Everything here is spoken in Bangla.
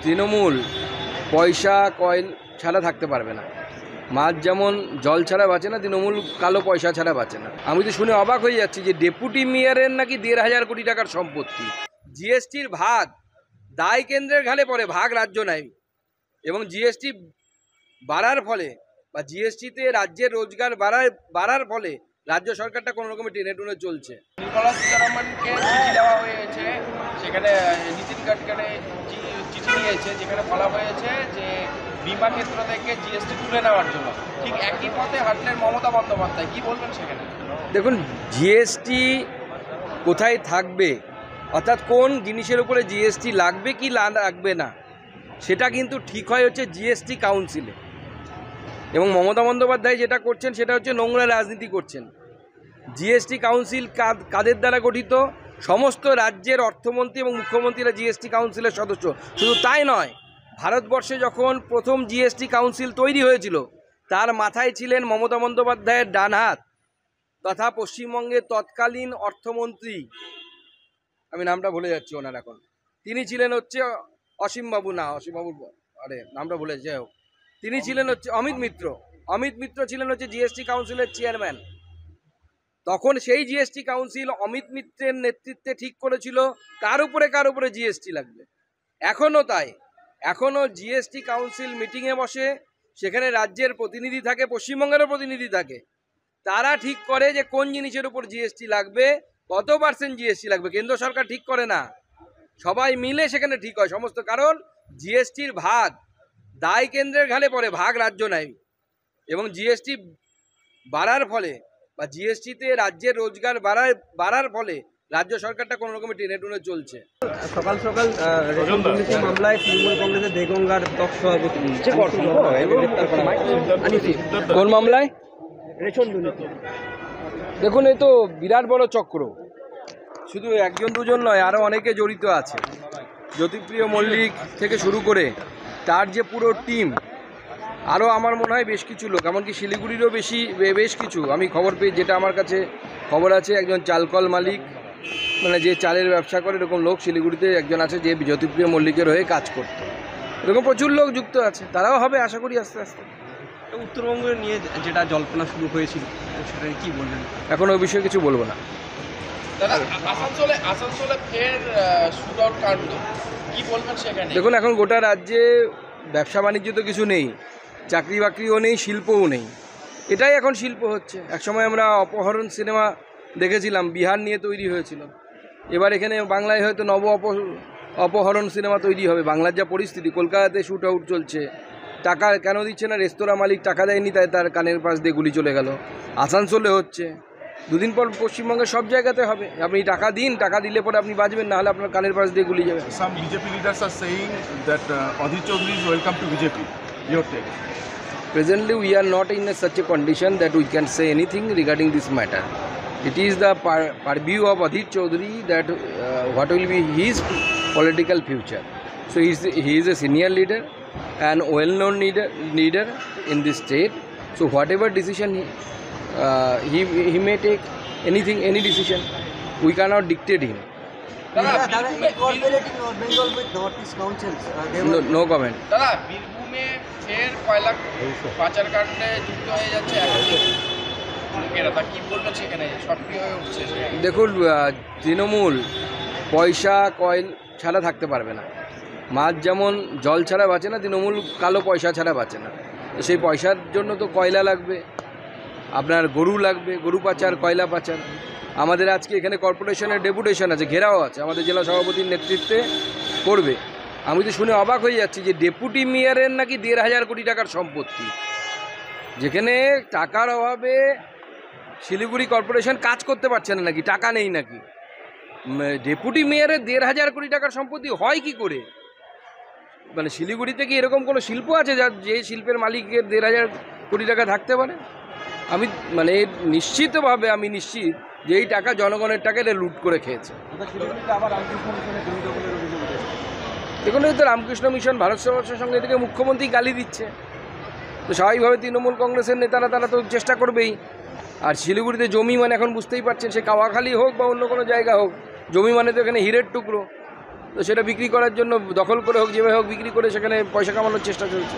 তৃণমূল পয়সা কয়েল ছাড়া থাকতে পারবে না। মাছ যেমন জল ছাড়া বাঁচে না, তৃণমূল কালো পয়সা ছাড়া বাঁচে না। আমি তো শুনে অবাক হয়ে যাচ্ছি যে ডেপুটি মেয়রের নাকি 1,500 কোটি টাকার সম্পত্তি। জিএসটির ভাগ দায় কেন্দ্রের ঘাড়ে পড়ে, ভাগ রাজ্য নেয়। এবং জিএসটি বাড়ার ফলে বা জিএসটিতে রাজ্যের রোজগার বাড়ার ফলে রাজ্য সরকারটা কোনো রকমের টেনে টুনে চলছে। নির্মলা সীতারামনকে চিঠি দেওয়া হয়েছে, সেখানে নীতিন গাডকারি চিঠি দিয়েছে, যেখানে বলা হয়েছে যে বিমা ক্ষেত্র থেকে জিএসটি তুলে নেওয়ার জন্য। ঠিক একই পথে হাঁটলেন মমতা বন্দ্যোপাধ্যায়, কি বলবেন সেখানে? দেখুন, জিএসটি কোথায় থাকবে, অর্থাৎ কোন জিনিসের উপরে জিএসটি লাগবে কি লাগবে না, সেটা কিন্তু ঠিক হয় হচ্ছে জিএসটি কাউন্সিলে। এবং মমতা বন্দ্যোপাধ্যায় যেটা করছেন সেটা হচ্ছে নোংরা রাজনীতি করছেন। জিএসটি কাউন্সিল কাদের দ্বারা গঠিত? সমস্ত রাজ্যের অর্থমন্ত্রী এবং মুখ্যমন্ত্রীরা জিএসটি কাউন্সিলের সদস্য। শুধু তাই নয়, ভারতবর্ষে যখন প্রথম জিএসটি কাউন্সিল তৈরি হয়েছিল তার মাথায় ছিলেন মমতা বন্দ্যোপাধ্যায়ের ডান হাত তথা পশ্চিমবঙ্গের তৎকালীন অর্থমন্ত্রী, আমি নামটা ভুলে যাচ্ছি ওনার এখন, তিনি ছিলেন হচ্ছে অসীমবাবু নামটা ভুলে যাই হোক, তিনি ছিলেন হচ্ছে অমিত মিত্র ছিলেন হচ্ছে জিএসটি কাউন্সিলের চেয়ারম্যান। তখন সেই জিএসটি কাউন্সিল অমিত মিত্রের নেতৃত্বে ঠিক করেছিল কার উপরে জিএসটি লাগবে। এখনও তাই, এখনও জিএসটি কাউন্সিল মিটিংয়ে বসে, সেখানে রাজ্যের প্রতিনিধি থাকে, পশ্চিমবঙ্গেরও প্রতিনিধি থাকে, তারা ঠিক করে যে কোন জিনিসের উপর জিএসটি লাগবে, কত % জিএসটি লাগবে। কেন্দ্র সরকার ঠিক করে না, সবাই মিলে সেখানে ঠিক হয় সমস্ত। কারণ জিএসটির ভাগ দায় কেন্দ্রের ঘাড়ে পড়ে, ভাগ রাজ্য নেয়। এবং জিএসটি বাড়ার ফলে বা জিএসটিতে রাজ্যের রোজগার বাড়ার ফলে রাজ্য সরকারটা কোনো রকমের টেনে টুনে চলছে। সকাল সকাল রেশন দুর্নীতি মামলায় তৃণমূল কংগ্রেসের দেগঙ্গার ব্লক সভাপতি কোন মামলায়? রেশন দুর্নীতি। দেখুন, এ তো বিরাট বড় চক্র, শুধু একজন দুজন নয়, আরও অনেকে জড়িত আছে। জ্যোতিপ্রিয় মল্লিক থেকে শুরু করে তার যে পুরো টিম, আরও আমার মনে হয় বেশ কিছু লোক, এমনকি শিলিগুড়িরও বেশ কিছু, আমি খবর পেয়ে যেটা আমার কাছে খবর আছে, একজন চালকল মালিক, মানে যে চালের ব্যবসা করে, এরকম লোক শিলিগুড়িতে একজন আছে যে জ্যোতিপ্রিয় মল্লিকের হয়ে কাজ করত। এরকম প্রচুর লোক যুক্ত আছে, তারাও হবে আশা করি আস্তে আস্তে। উত্তরবঙ্গ নিয়ে যেটা জল্পনা শুরু হয়েছিল সেটা কি বলবেন? এখন ওই বিষয়ে কিছু বলবো না। দাদা, আসানসোলে ফের শুটআউট কাণ্ড, কি বলবেন সেখানে? দেখুন, এখন গোটা রাজ্যে ব্যবসা বাণিজ্য তো কিছু নেই, চাকরি বাকরিও নেই, শিল্পও নেই। এটাই এখন শিল্প হচ্ছে। একসময় আমরা অপহরণ সিনেমা দেখেছিলাম, বিহার নিয়ে তৈরি হয়েছিল। এবার এখানে বাংলায় হয়তো অপহরণ সিনেমা তৈরি হবে। বাংলার যা পরিস্থিতি, কলকাতাতে শ্যুট আউট চলছে, টাকা কেন দিচ্ছে না? রেস্তোরাঁ মালিক টাকা দেয়নি, তাই তার কানের পাশ দিয়ে গুলি চলে গেল। আসানসোলে হচ্ছে, দুদিন পর পশ্চিমবঙ্গের সব জায়গাতে হবে। আপনি টাকা দিন, টাকা দিলে পরে আপনি বাঁচবেন, না হলে আপনার কানের পাশ দিয়ে গুলি যাবে। Some BJP leaders are saying that Adhir Chaudhary is welcome to BJP. Your take? Presently, we are not in such a condition that we can say anything regarding this matter. It is the purview of Adhir Chaudhary that what will be his political future. So he is a senior leader and well-known leader in this state. So whatever decision he may take, any decision, we cannot dictate him. No comment. দাদা, বীরভূমে ফের কয়লা পাচার কাণ্ডে যুক্ত হয়ে যাচ্ছে লোকেরা, তা কি বলবেন সেখানে? সক্রিয় হয়ে উঠছে। দেখুন, তৃণমূল পয়সা কয়েল ছাড়া থাকতে পারবে না। মাছ যেমন জল ছাড়া বাঁচে না, তৃণমূল কালো পয়সা ছাড়া বাঁচে না। তো সেই পয়সার জন্য তো কয়লা লাগবে, আপনার গরু লাগবে, গরু পাচার, কয়লা পাচার। আমাদের আজকে এখানে কর্পোরেশনের ডেপুটেশন আছে, ঘেরাও আছে, আমাদের জেলা সভাপতির নেতৃত্বে করবে। আমি তো শুনে অবাক হয়ে যাচ্ছি যে ডেপুটি মেয়রের নাকি 1,500 কোটি টাকার সম্পত্তি, যেখানে টাকার অভাবে শিলিগুড়ি কর্পোরেশন কাজ করতে পারছে না নাকি, টাকা নেই নাকি। ডেপুটি মেয়রের 1,500 কোটি টাকার সম্পত্তি হয় কি করে? মানে শিলিগুড়িতে কি এরকম কোনো শিল্প আছে যে শিল্পের মালিকের 1,500 কোটি টাকা থাকতে পারে? আমি নিশ্চিত যে এই টাকা জনগণের টাকা এটা লুট করে খেয়েছে। দেখুন, এই তো রামকৃষ্ণ মিশন ভারতবর্ষের সঙ্গে থেকে মুখ্যমন্ত্রী গালি দিচ্ছে, তো স্বাভাবিকভাবে তৃণমূল কংগ্রেসের নেতারা তারা তো চেষ্টা করবেই। আর শিলিগুড়িতে জমি মানে এখন বুঝতেই পারছেন, সে কাওয়াখালী হোক বা অন্য কোনো জায়গা হোক, জমি মানে তো এখানে হীরের টুকরো। তো সেটা বিক্রি করার জন্য দখল করে হোক যেভাবে হোক বিক্রি করে সেখানে পয়সা কামানোর চেষ্টা চলছে।